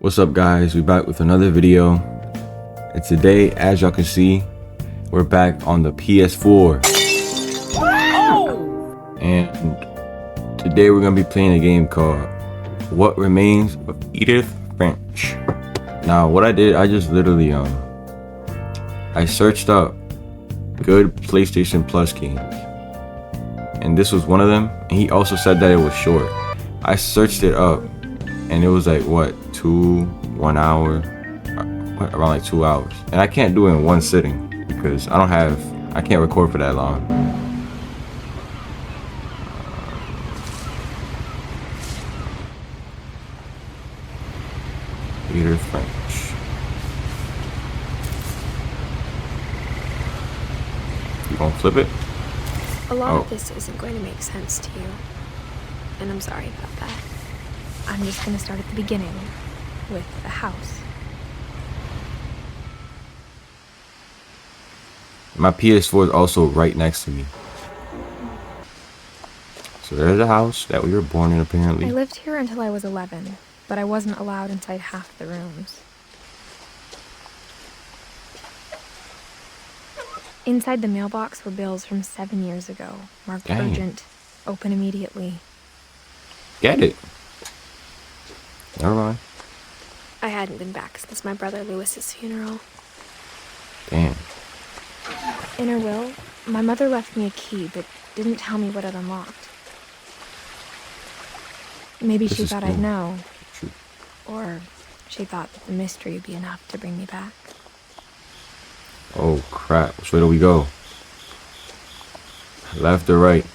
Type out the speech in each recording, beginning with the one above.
What's up, guys? We're back with another video, and today, as y'all can see, we're back on the PS4. And today we're gonna be playing a game called What Remains of Edith Finch. Now what I did, I just literally I searched up good PlayStation Plus games, and this was one of them, and he also said that it was short. I searched it up and it was like what, 1 hour, around like 2 hours, and I can't do it in one sitting because I can't record for that long. Edith Finch. You gonna flip it? A lot of this isn't going to make sense to you, and I'm sorry about that. I'm just going to start at the beginning with the house. My PS4 is also right next to me. So there's a house that we were born in, apparently. I lived here until I was 11, but I wasn't allowed inside half the rooms. Inside the mailbox were bills from 7 years ago, marked urgent, open immediately. Get it. Never mind. I hadn't been back since my brother Lewis's funeral. Damn. In her will, my mother left me a key, but didn't tell me what it unlocked. Maybe she thought I'd know. True. Or she thought that the mystery would be enough to bring me back. Oh crap, which way do we go? Left or right?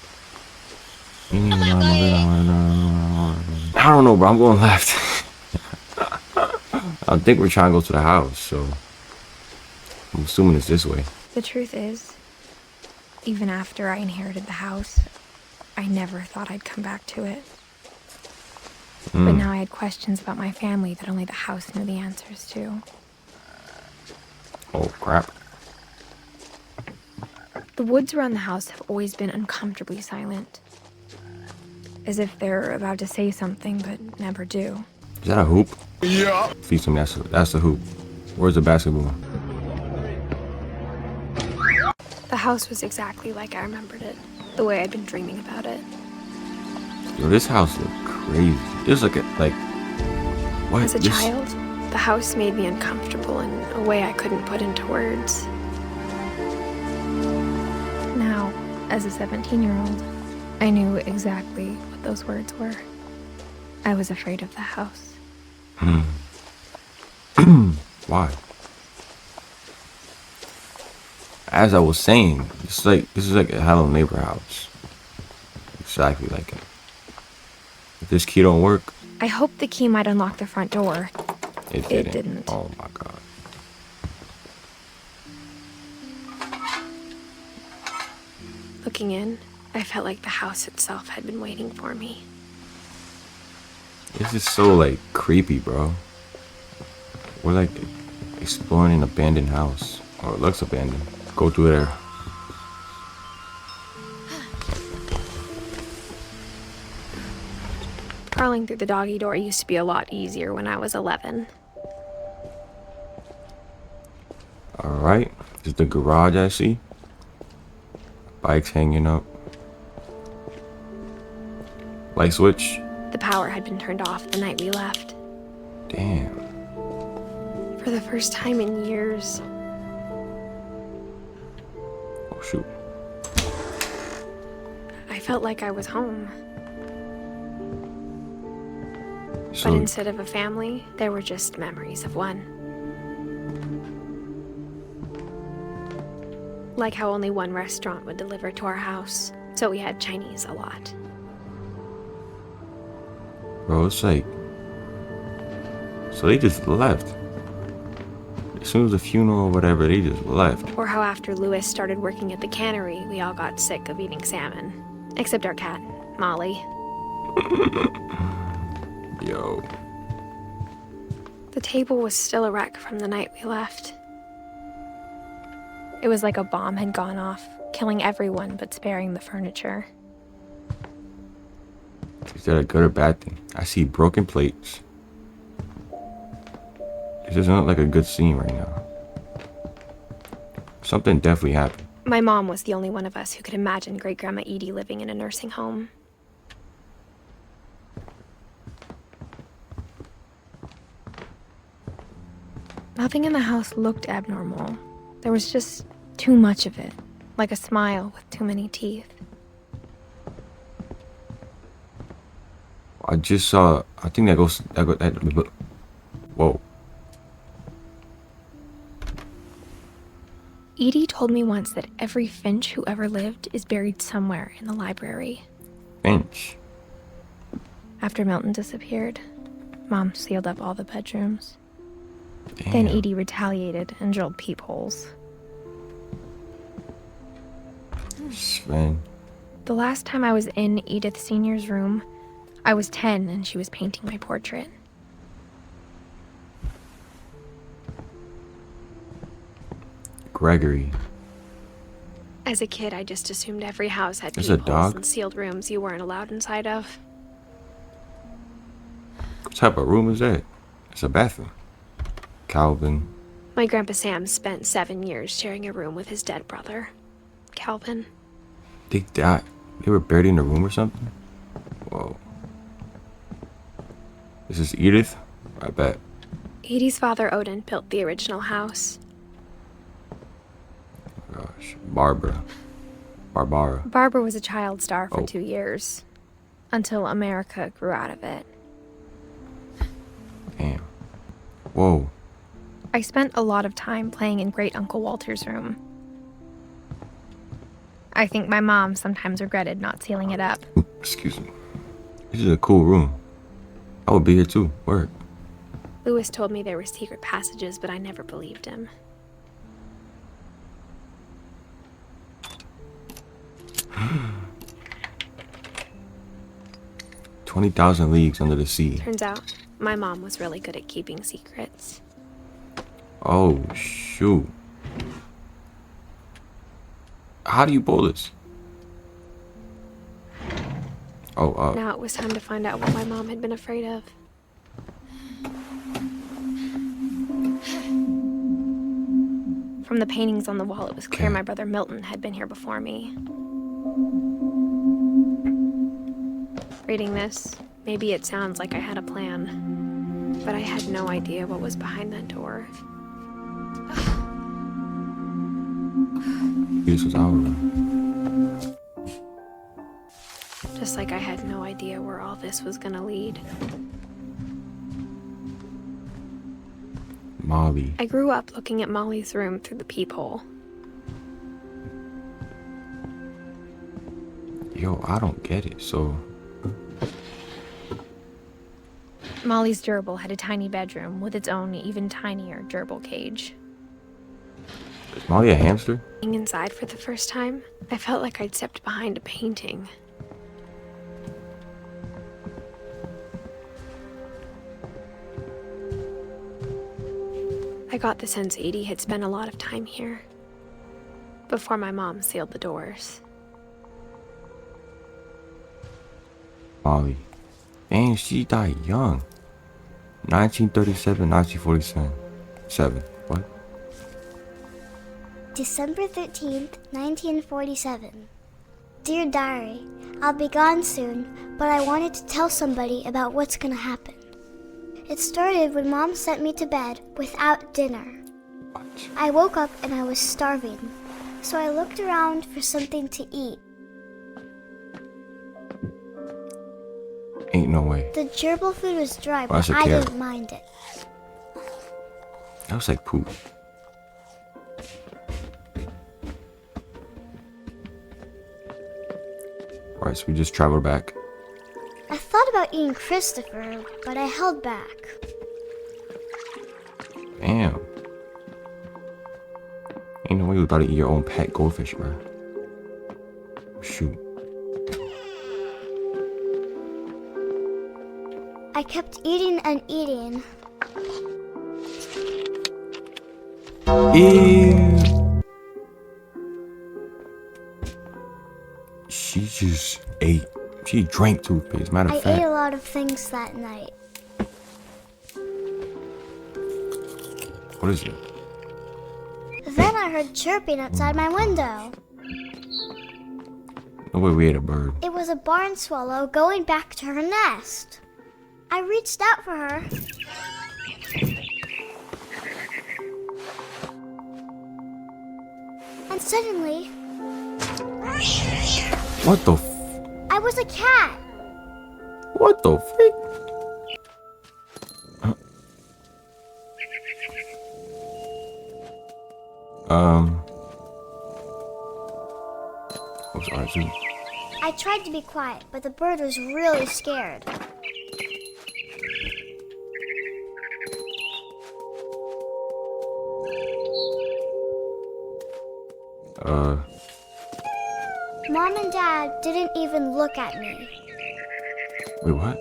I don't know, bro, I'm going left. I think we're trying to go to the house, so I'm assuming it's this way. The truth is, even after I inherited the house, I never thought I'd come back to it. But now I had questions about my family that only the house knew the answers to. Oh crap. The woods around the house have always been uncomfortably silent. As if they're about to say something, but never do. Is that a hoop? Yeah. Feed some, that's the hoop. Where's the basketball? The house was exactly like I remembered it, the way I'd been dreaming about it. Yo, this house look crazy. This look like what? As a child, the house made me uncomfortable in a way I couldn't put into words. Now, as a 17-year-old, I knew exactly what those words were. I was afraid of the house. Why? As I was saying, this is like a Hello Neighbor house. Exactly like it. If this key don't work, I hoped the key might unlock the front door. It didn't. Oh my god. Looking in, I felt like the house itself had been waiting for me. This is so like creepy, bro. We're like exploring an abandoned house. Or it looks abandoned. Go through there. Crawling through the doggy door used to be a lot easier when I was 11. Alright. This is the garage I see. Bikes hanging up. Light switch. The power had been turned off the night we left. Damn. For the first time in years. Oh shoot. I felt like I was home. So, but instead of a family, there were just memories of one. Like how only one restaurant would deliver to our house, so we had Chinese a lot. bro, it's like, so they just left. As soon as the funeral or whatever, they just left. Or how after Lewis started working at the cannery, we all got sick of eating salmon. Except our cat, Molly. Yo. The table was still a wreck from the night we left. It was like a bomb had gone off, killing everyone but sparing the furniture. Is that a good or bad thing? I see broken plates. This doesn't look like a good scene right now. Something definitely happened. My mom was the only one of us who could imagine Great-Grandma Edie living in a nursing home. Nothing in the house looked abnormal. There was just too much of it, like a smile with too many teeth. I just saw. I think that goes. Whoa. Edie told me once that every Finch who ever lived is buried somewhere in the library. Finch. After Milton disappeared, Mom sealed up all the bedrooms. Damn. Then Edie retaliated and drilled peepholes. Sven. The last time I was in Edith Sr.'s room, I was 10 and she was painting my portrait. Gregory. As a kid, I just assumed every house had There's a peepholes dog? and sealed rooms you weren't allowed inside of. What type of room is that? It's a bathroom. Calvin. My Grandpa Sam spent 7 years sharing a room with his dead brother, Calvin. They died. They were buried in a room or something? Whoa. This is Edith? I bet. Edie's father, Odin, built the original house. Gosh. Barbara. Barbara. Barbara was a child star for Oh. 2 years, until America grew out of it. Damn. Whoa. I spent a lot of time playing in Great Uncle Walter's room. I think my mom sometimes regretted not sealing it up. Excuse me. This is a cool room. I would be here too. Word. Lewis told me there were secret passages, but I never believed him. $20,000 leagues under the sea. Turns out, my mom was really good at keeping secrets. Oh, shoot. How do you pull this? Oh, Now it was time to find out what my mom had been afraid of. From the paintings on the wall, it was clear Okay. my brother Milton had been here before me. Reading this, maybe it sounds like I had a plan, but I had no idea what was behind that door. this was our room. Just like I had no idea where all this was gonna lead. Molly. I grew up looking at Molly's room through the peephole. Yo, I don't get it. So, Molly's gerbil had a tiny bedroom with its own even tinier gerbil cage. is Molly a hamster? Being inside for the first time, I felt like I'd stepped behind a painting. I got the sense Edie had spent a lot of time here, before my mom sealed the doors. Molly. Dang, she died young. 1937, 1947. 7. What? December 13th, 1947. Dear Diary, I'll be gone soon, but I wanted to tell somebody about what's gonna happen. It started when Mom sent me to bed without dinner. What? I woke up and I was starving, so I looked around for something to eat. Ain't no way. The gerbil food was dry, Well, that's but a I carrot. didn't mind it. That was like poop. Alright, so we just traveled back. I thought about eating Christopher, but I held back. Damn. Ain't no way you about to eat your own pet goldfish, bro. Shoot. I kept eating and eating. Ew. She just ate. She drank toothpaste. Matter I of fact. ate a lot of things that night. What is it? Then I heard chirping outside my window. No way we ate a bird. It was a barn swallow going back to her nest. I reached out for her. And suddenly, What the I was a cat. What the freak? Oh, sorry, too. I tried to be quiet, but the bird was really scared. Mom and Dad didn't even look at me. Wait, what?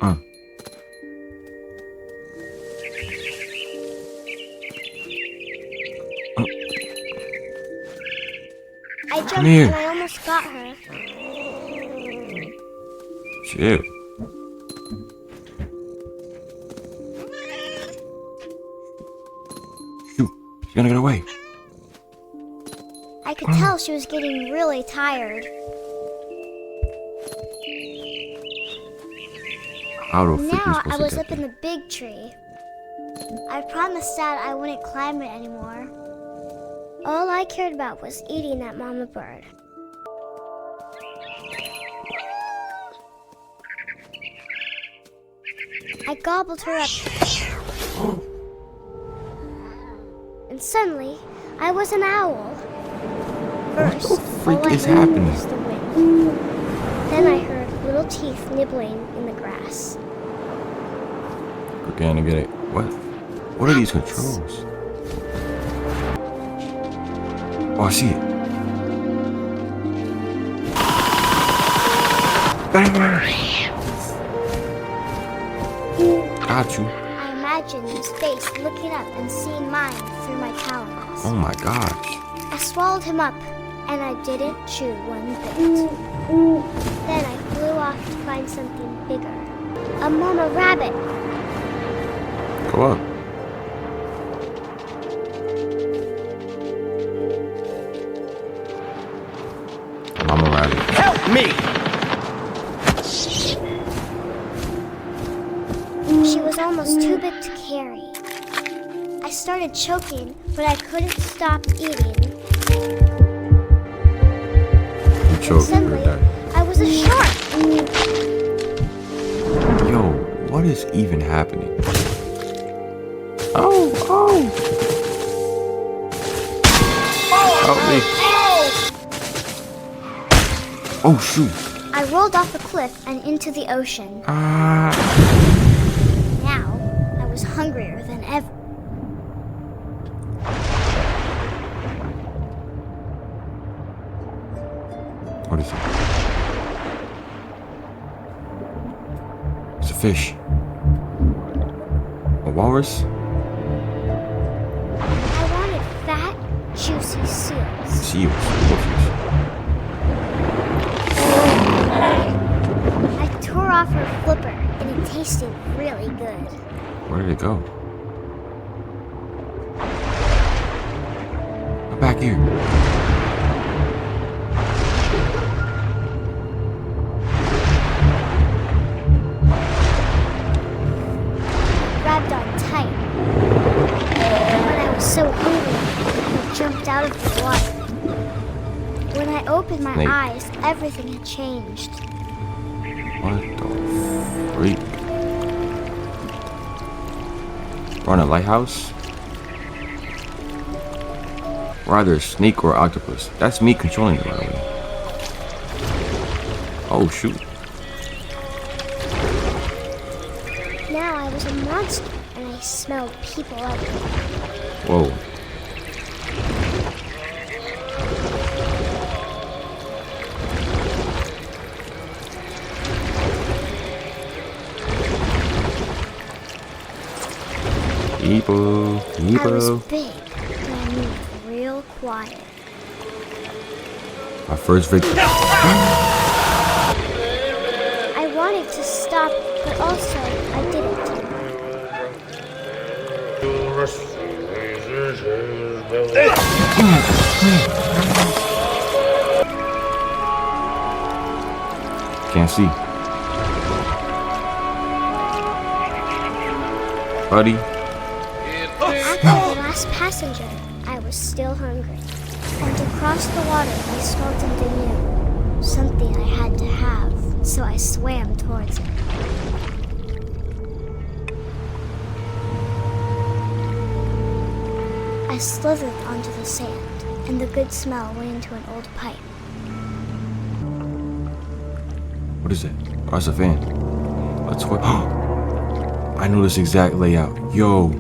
Uh. I jumped here. and I almost got her. Chill. Shoot, she's gonna get away. I could tell she was getting really tired. How the frick are we Now supposed I to was get up in there? the big tree. I promised Dad I wouldn't climb it anymore. All I cared about was eating that mama bird. I gobbled her up. And suddenly, I was an owl. First, What the freak all I is heard happening? was the wind. Then I heard little teeth nibbling in the grass. We're gonna get it. What? What are these controls? Oh, I see it. Got you. I imagined his face looking up and seeing mine through my talons. Oh my gosh. I swallowed him up, and I didn't chew one bit. Then I flew off to find something bigger. A mama rabbit. Go up. Mama rabbit. Help me! She was almost too big to carry. I started choking, but I couldn't stop eating. You choked. Suddenly, You're dead. I was a shark. Yo, what is even happening? Oh, oh. Help me. Oh, shoot. I rolled off the cliff and into the ocean. Ah. Now, I was hungrier than ever. What is it? It's a fish. A walrus? I wanted fat, juicy seals. Seals. What fish? I tore off her flipper, and it tasted really good. Where did it go? Come back here. Grabbed on tight. But I was so hungry, I jumped out of the water. When I opened my Snake. eyes, everything had changed. What the freak? We're on a lighthouse? We're either a snake or octopus. That's me controlling it, by the way. Oh, shoot. Now I was a monster, and I smelled people everywhere. Whoa. People, I was people. big, but I moved real quiet. My first victim. I stop, but also I didn't. Can't see. Buddy. After the last passenger, I was still hungry. And across the water, I smelled something new. Something I had to have, so I swam towards it. I slithered onto the sand, and the good smell went into an old pipe. What is it? Oh, that's a fan. Let's go. I know this exact layout. Yo.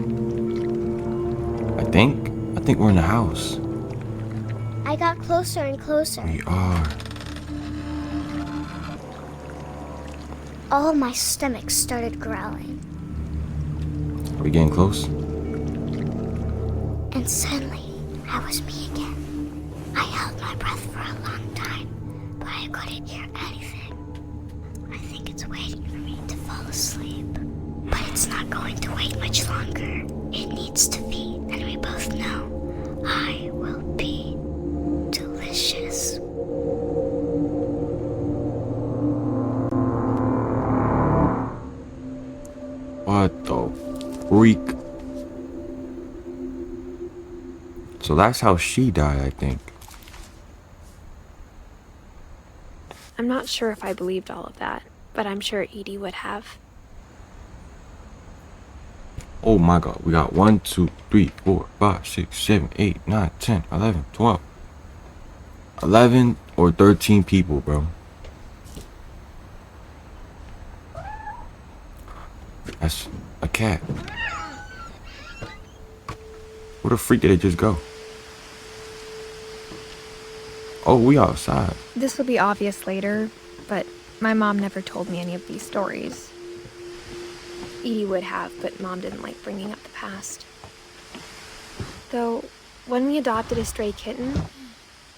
I think we're in the house. I got closer and closer. We are. All my stomach started growling. Are we getting close? And suddenly, I was me again. I held my breath for a long time, but I couldn't hear anything. I think it's waiting for me to fall asleep. But it's not going to wait much longer. It needs to feed, and we both know I will be delicious. What the freak? So that's how she died, I think. I'm not sure if I believed all of that, but I'm sure Edie would have. Oh my god, we got 1, 2, 3, 4, 5, 6, 7, 8, 9, 10, 11, 12. 11 or 13 people, bro. That's a cat. Where the freak did it just go? Oh, we outside. This will be obvious later, but my mom never told me any of these stories. Edie would have, but Mom didn't like bringing up the past. Though, when we adopted a stray kitten,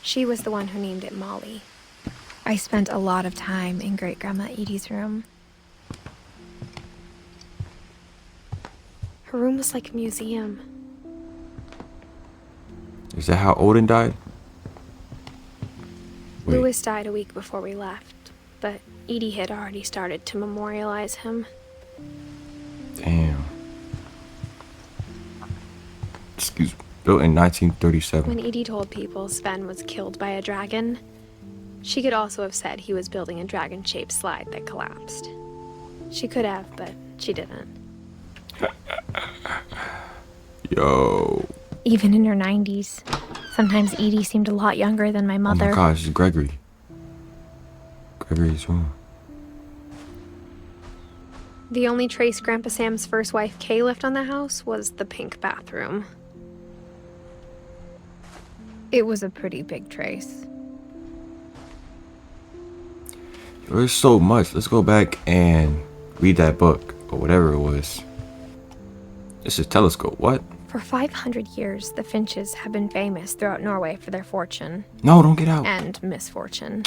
she was the one who named it Molly. I spent a lot of time in Great-Grandma Edie's room. Her room was like a museum. Is that how Odin died? Wait. Louis died a week before we left, but Edie had already started to memorialize him. Damn. Excuse me. Built in 1937. When Edie told people Sven was killed by a dragon, she could also have said he was building a dragon-shaped slide that collapsed. She could have, but she didn't. Yo. Even in her 90s, sometimes Edie seemed a lot younger than my mother. Oh my gosh, it's Gregory. Gregory's room. The only trace Grandpa Sam's first wife Kay left on the house was the pink bathroom. It was a pretty big trace. There's so much. Let's go back and read that book or whatever it was. This is Telescope. What? For 500 years, the Finches have been famous throughout Norway for their fortune. No, don't get out. And misfortune.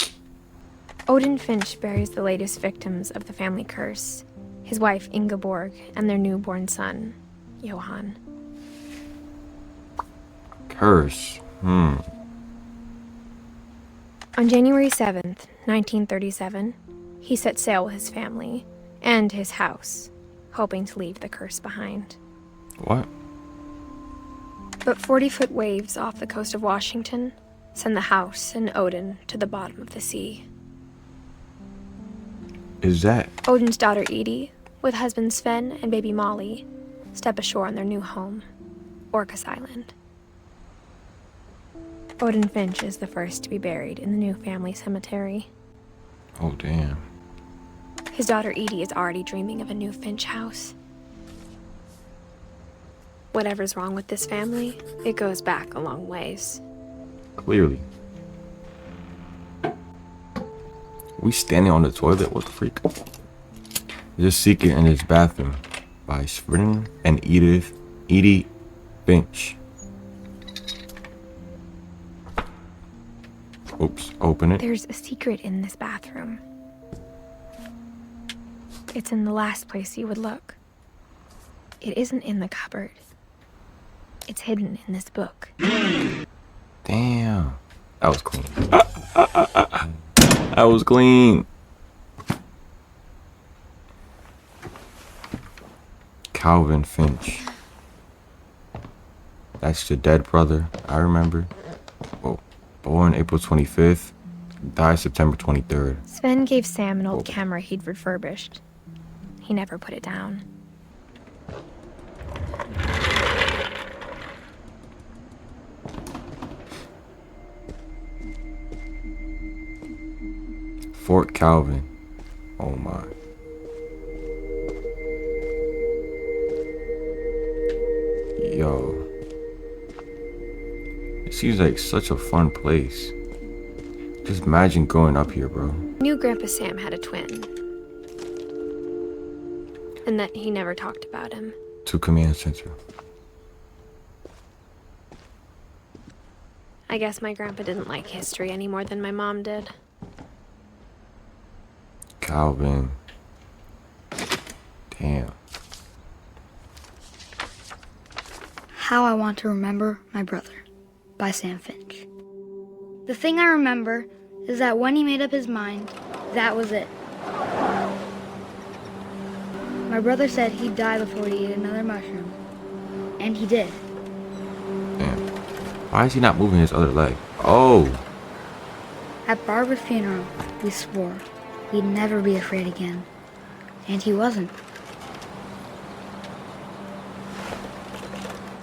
Odin Finch buries the latest victims of the family curse, his wife Ingeborg and their newborn son, Johan. Curse. On January 7th, 1937, he set sail with his family and his house, hoping to leave the curse behind. What? But 40-foot waves off the coast of Washington send the house and Odin to the bottom of the sea. Is that? Odin's daughter Edie, with husband Sven and baby Molly, step ashore on their new home, Orcas Island. Odin Finch is the first to be buried in the new family cemetery. Oh, damn. His daughter Edie is already dreaming of a new Finch house. Whatever's wrong with this family, it goes back a long ways. Clearly. We standing on the toilet? What the freak? There's a secret in his bathroom by Sven and Edie Finch. Oops, open it. There's a secret in this bathroom. It's in the last place you would look. It isn't in the cupboard. It's hidden in this book. Damn. That was clean. That was clean. Calvin Finch. That's your dead brother, I remember. Well, born April 25th, died September 23rd. Sven gave Sam an old camera he'd refurbished. He never put it down. Fort Calvin. Oh my. Yo. It seems like such a fun place. Just imagine growing up here, bro. Knew Grandpa Sam had a twin. And that he never talked about him. To Command Center. I guess my grandpa didn't like history any more than my mom did. Calvin. Damn. How I Want to Remember My Brother by Sam Finch. The thing I remember is that when he made up his mind, that was it. My brother said he'd die before he ate another mushroom. And he did. Damn. Why is he not moving his other leg? Oh. At Barbara's funeral, we swore we'd never be afraid again. And he wasn't.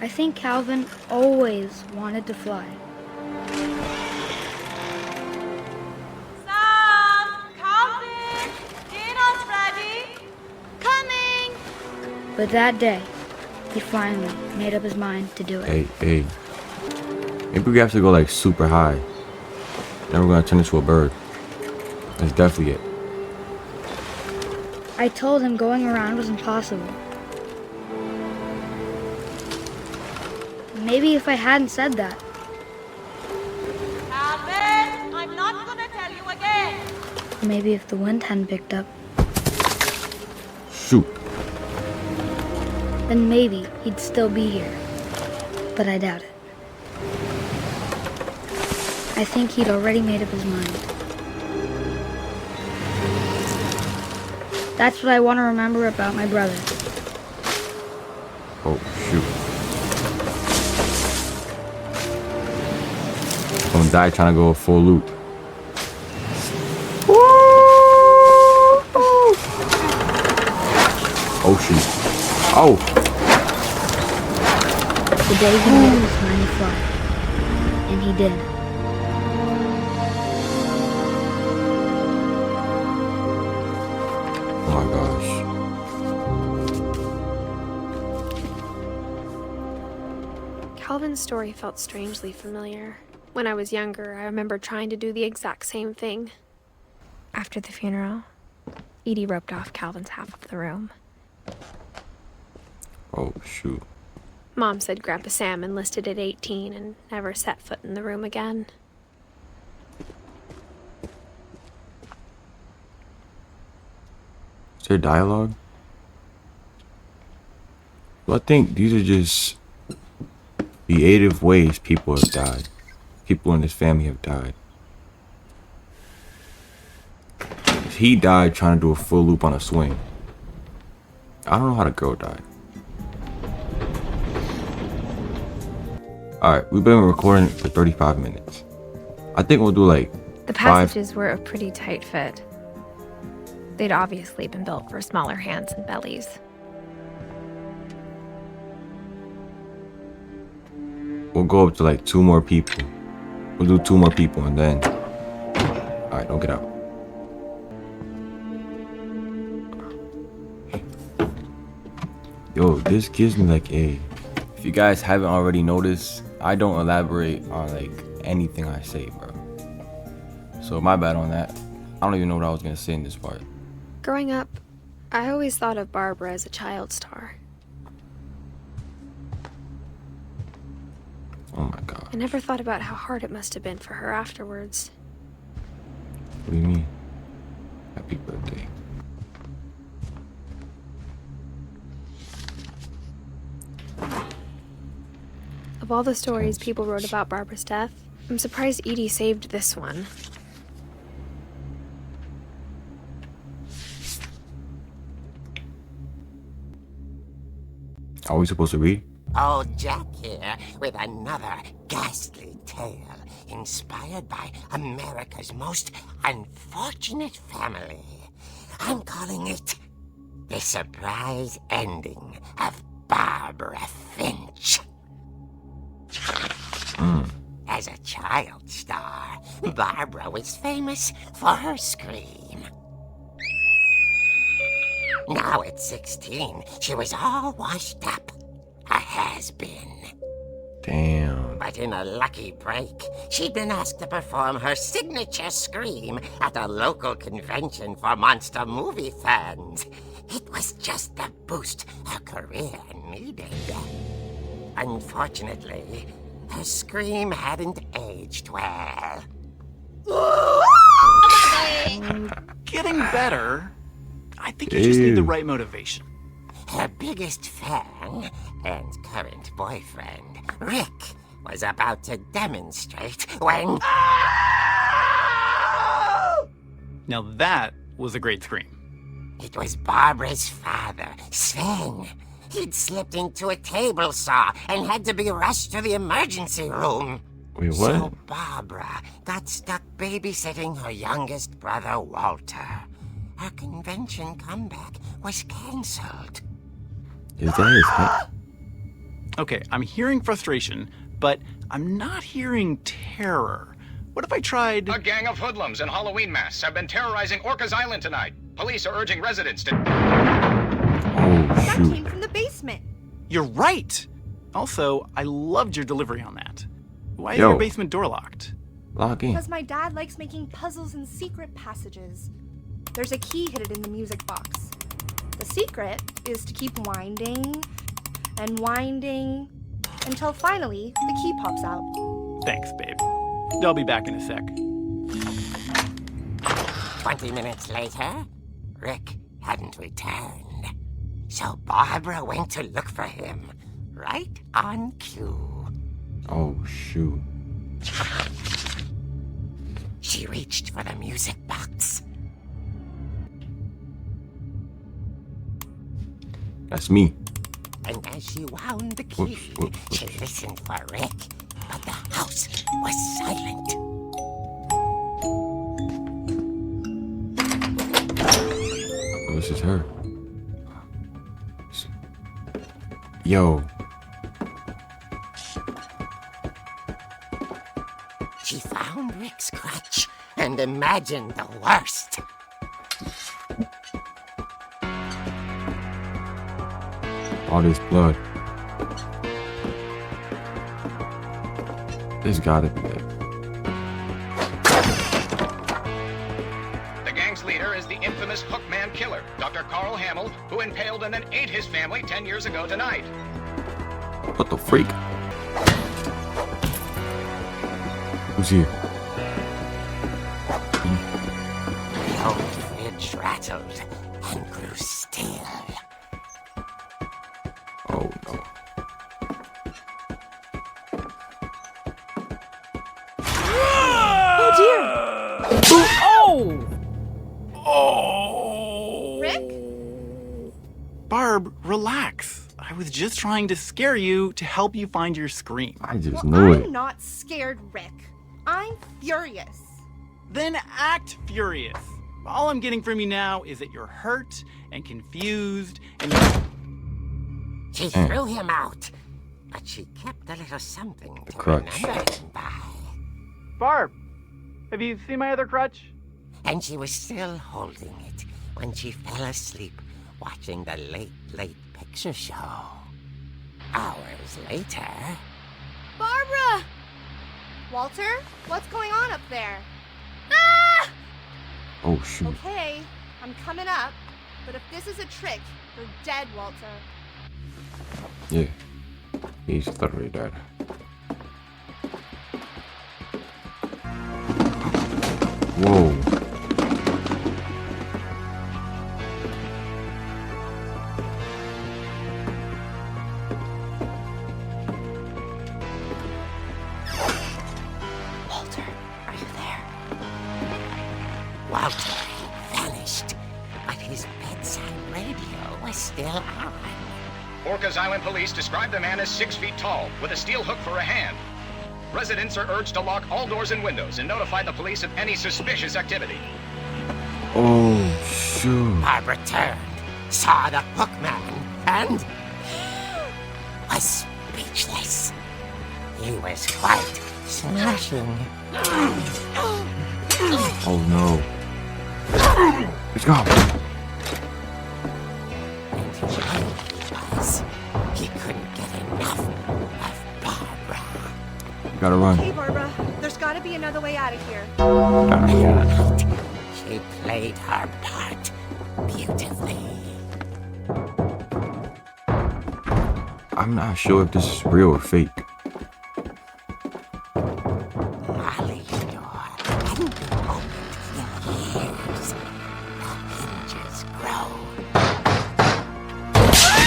I think Calvin always wanted to fly. Sam! Calvin! Dinner's ready! Coming! But that day, he finally made up his mind to do it. Hey. Maybe we have to go like super high. Then we're gonna turn into a bird. That's definitely it. I told him going around was impossible. Maybe if I hadn't said that, Calvin! I'm not gonna tell you again! maybe if the wind hadn't picked up, Shoot. then maybe he'd still be here. But I doubt it. I think he'd already made up his mind. That's what I want to remember about my brother. Oh, shoot. Don't die trying to go a full loop. Oh, shoot. Oh! The day he made up his mind to fly. And he did. Oh my gosh. Calvin's story felt strangely familiar. When I was younger, I remember trying to do the exact same thing. After the funeral, Edie roped off Calvin's half of the room. Oh, shoot. Mom said Grandpa Sam enlisted at 18 and never set foot in the room again. Is there dialogue? Well, I think these are just creative ways people have died. People in this family have died. He died trying to do a full loop on a swing. I don't know how the girl died. Alright, we've been recording for 35 minutes. I think we'll do like The passages were a pretty tight fit. They'd obviously been built for smaller hands and bellies. We'll go up to like 2 more people. We'll do 2 more people and then... Alright, don't get out. Yo, this gives me like a... If you guys haven't already noticed, I don't elaborate on like anything I say, bro. So my bad on that. I don't even know what I was gonna say in this part. Growing up, I always thought of Barbara as a child star. Oh my god. I never thought about how hard it must have been for her afterwards. What do you mean? Happy birthday. Of all the stories people wrote about Barbara's death, I'm surprised Edie saved this one. Are we supposed to read? Old Jack here with another ghastly tale inspired by America's most unfortunate family. I'm calling it The Surprise Ending of Barbara Finch. As a child star, Barbara was famous for her scream. Now at 16, she was all washed up. A has-been. Damn. But in a lucky break, she'd been asked to perform her signature scream at a local convention for monster movie fans. It was just the boost her career needed. Unfortunately, her scream hadn't aged well. Getting better. I think you just need the right motivation. Her biggest fan and current boyfriend, Rick, was about to demonstrate when... Now that was a great scream. It was Barbara's father, Sven. He'd slipped into a table saw and had to be rushed to the emergency room. Wait, what? So Barbara got stuck babysitting her youngest brother, Walter. Her convention comeback was cancelled. Is that his head? Okay, I'm hearing frustration, but I'm not hearing terror. What if I tried... A gang of hoodlums in Halloween masks have been terrorizing Orcas Island tonight. Police are urging residents to... Oh, That shoot. came from the basement. You're right! Also, I loved your delivery on that. Why is Yo. your basement door locked? Log in. Because my dad likes making puzzles and secret passages. There's a key hidden in the music box. The secret is to keep winding and winding until finally the key pops out. Thanks, babe. I'll be back in a sec. 20 minutes later, Rick hadn't returned. So Barbara went to look for him, right on cue. Oh, shoot. She reached for the music box. That's me. And as she wound the key, Whoops. she listened for Rick, but the house was silent. Oh, this is her. Yo. She found Rick's crutch and imagined the worst. All this blood. This gotta be it. The gang's leader is the infamous Hookman killer, Dr. Carl Hamill, who impaled and then ate his family 10 years ago tonight. What the freak? Who's here? The old fridge rattled and grew still. Oh no. Oh dear! Oh! Oh! Rick? Barb, relax. I was just trying to scare you to help you find your scream. I just Well, knew I'm it. not scared, Rick. I'm furious. Then act furious. All I'm getting from you now is that you're hurt and confused and She threw him out, but she kept a little something to crutch. remember him by. Barb, have you seen my other crutch? And she was still holding it when she fell asleep watching the late picture show. Hours later... Barbara! Walter, what's going on up there? Ah! Oh shoot. Okay, I'm coming up, but if this is a trick, you're dead, Walter. Yeah. He's literally dead. Whoa. still on. Orcas Island police describe the man as 6 feet tall, with a steel hook for a hand. Residents are urged to lock all doors and windows and notify the police of any suspicious activity. Oh, shoot. Barbara turned, saw the hook man, and was speechless. He was quite smashing. Oh, no. Let's go. And he was. He couldn't get enough of Barbara. You gotta run. Hey, Barbara, there's gotta be another way out of here. That night, she played her part beautifully. I'm not sure if this is real or fake. Molly's door hadn't been opened in years. The hinges grow.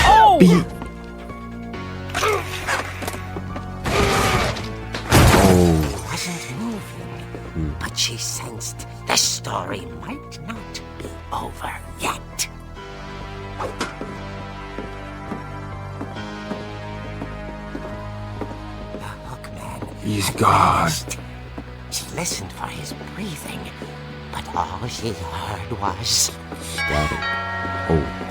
Oh! Wasn't moving, but she sensed the story might not be over yet. The hookman. He's had gone. vanished. She listened for his breathing, but all she heard was Static. Oh.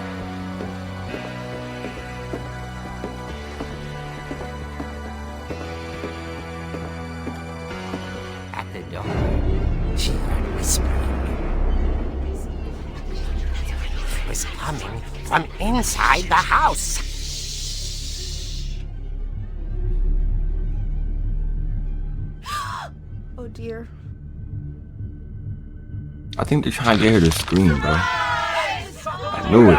at the door. She heard whispering. It was coming from inside the house. Oh dear. I think they're trying to get her to scream, bro. I knew it.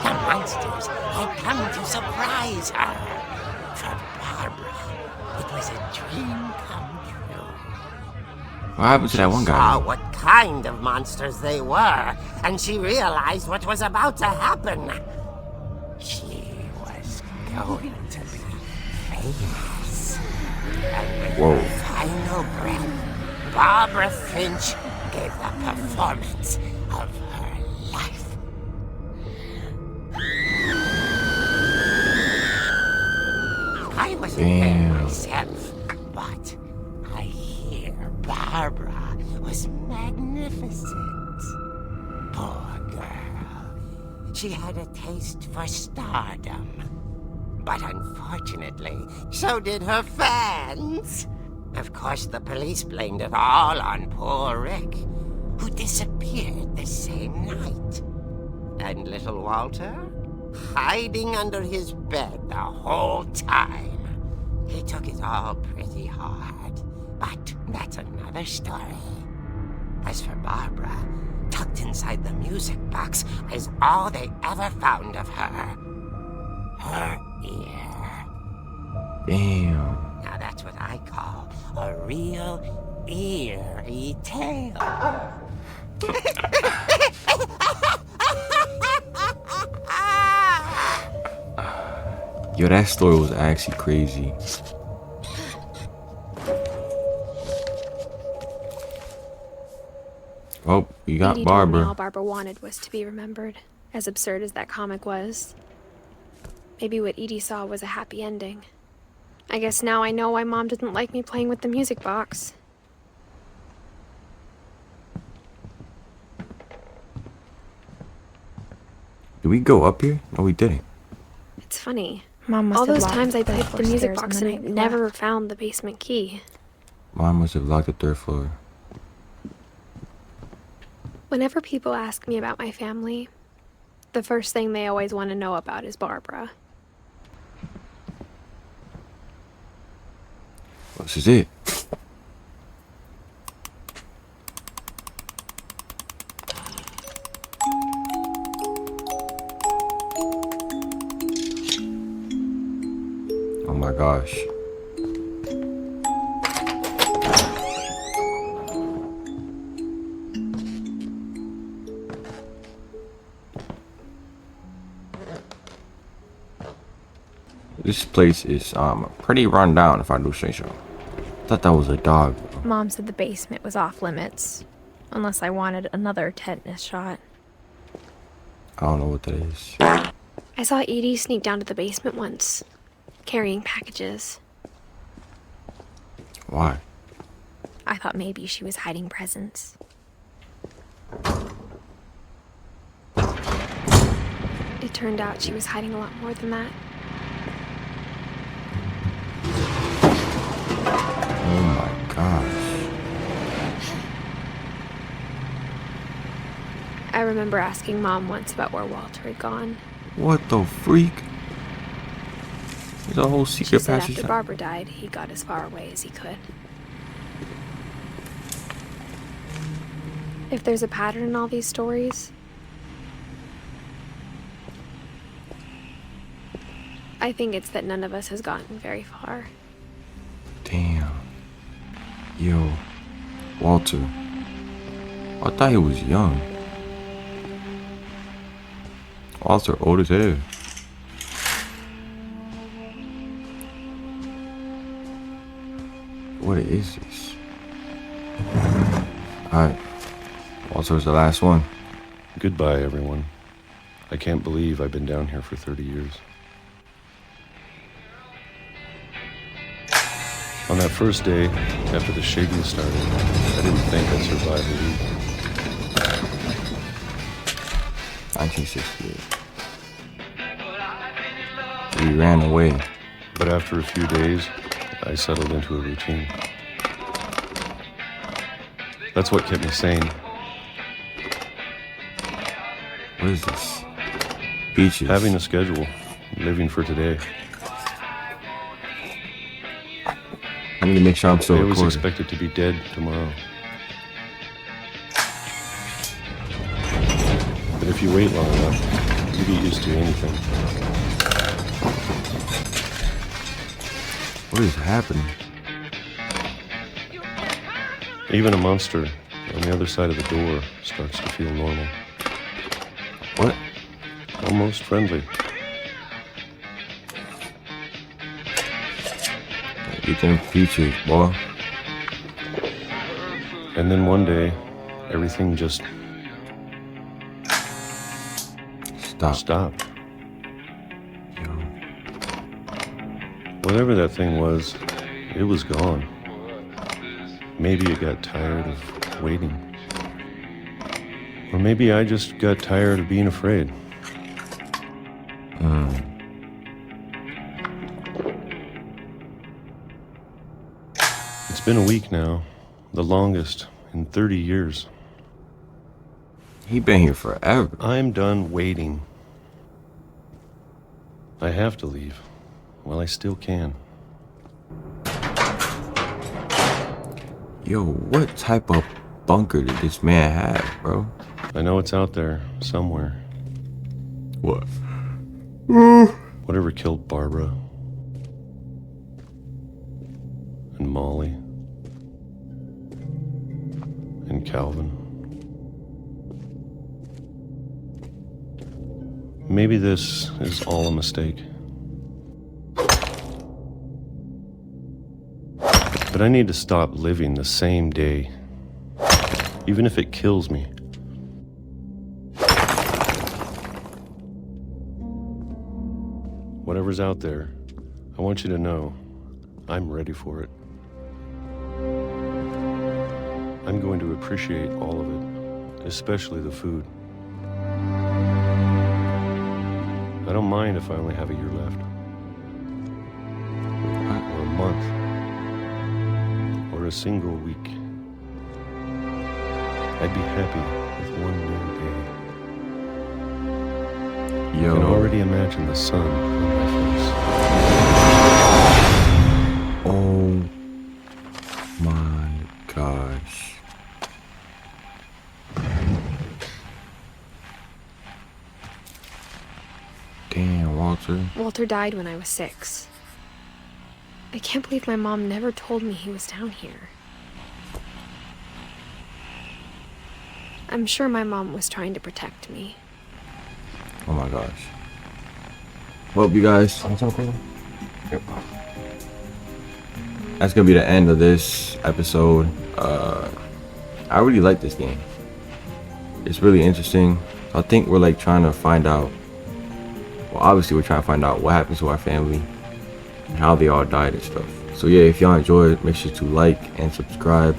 The monsters had come to surprise her. For Barbara, it was a dream come true. What happened to that one Saw guy? what kind of monsters they were, and she realized what was about to happen. She was going to be famous. And with Whoa. her final breath, Barbara Finch gave the performance of her life. I wasn't there Damn. myself, but I hear Barbara was magnificent. Poor girl. She had a taste for stardom. But unfortunately, so did her fans. Of course, the police blamed it all on poor Rick, who disappeared the same night. And little Walter? Hiding under his bed the whole time. He took it all pretty hard, but that's another story. As for Barbara, tucked inside the music box is all they ever found of her. Her ear. Damn. Now that's what I call a real eerie tale. Yo, that story was actually crazy. Oh, you got Edie told me Barbara. all Barbara wanted was to be remembered, as absurd as that comic was. Maybe what Edie saw was a happy ending. I guess now I know why Mom didn't like me playing with the music box. Did we go up here? No, we didn't. It's funny. Mom must All have those locked times I the played with the third music stairs box on the and night we never left. found the basement key. Mom must have locked the 3rd floor. Whenever people ask me about my family, the first thing they always want to know about is Barbara. Well, this is it. Oh my gosh. This place is pretty run down, if I do say so. Thought that was a dog. Mom said the basement was off limits, unless I wanted another tetanus shot. I don't know what that is. I saw Edie sneak down to the basement once, carrying packages. Why? I thought maybe she was hiding presents. It turned out she was hiding a lot more than that. Oh my gosh. I remember asking Mom once about where Walter had gone. What the freak? There's a whole She secret said passage. after Barbara died, he got as far away as he could. If there's a pattern in all these stories, I think it's that none of us has gotten very far. Damn. Yo, Walter. I thought he was young. Walter old as hell. What is this? Alright. Walter's the last one. Goodbye, everyone. I can't believe I've been down here for 30 years. On that first day, after the shaking started, I didn't think I'd survive a week. 1968. We ran away. But after a few days, I settled into a routine. That's what kept me sane. What is this? Beaches. Having a schedule, living for today. I need to make sure I'm still I was recording. expected to be dead tomorrow. But if you wait long enough, you get used to anything. What is happening? Even a monster on the other side of the door starts to feel normal. What? Almost friendly. Ethan featured, boy. And then one day, everything just stopped. Yo. Whatever that thing was, it was gone. Maybe it got tired of waiting. Or maybe I just got tired of being afraid. It's been a week now, the longest in 30 years. He been here forever. I'm done waiting. I have to leave while I still can. Yo, what type of bunker did this man have, bro? I know it's out there somewhere. What? Whatever killed Barbara and Molly and Calvin. Maybe this is all a mistake. But I need to stop living the same day, even if it kills me. Whatever's out there, I want you to know I'm ready for it. I'm going to appreciate all of it, especially the food. I don't mind if I only have a year left. Or a month. Or a single week. I'd be happy with one new day. Yo. I can already imagine the sun on my face. Oh my gosh. Damn, Walter. Walter died when I was 6. I can't believe my mom never told me he was down here. I'm sure my mom was trying to protect me. Oh my gosh. Well, you guys. Yep. That's gonna be the end of this episode. I really like this game. It's really interesting. I think we're like trying to find out, well, obviously we're trying to find out what happened to our family and how they all died and stuff. So yeah, if y'all enjoyed, make sure to like and subscribe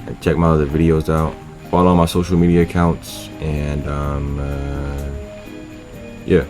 and check my other videos out. Follow my social media accounts, and yeah.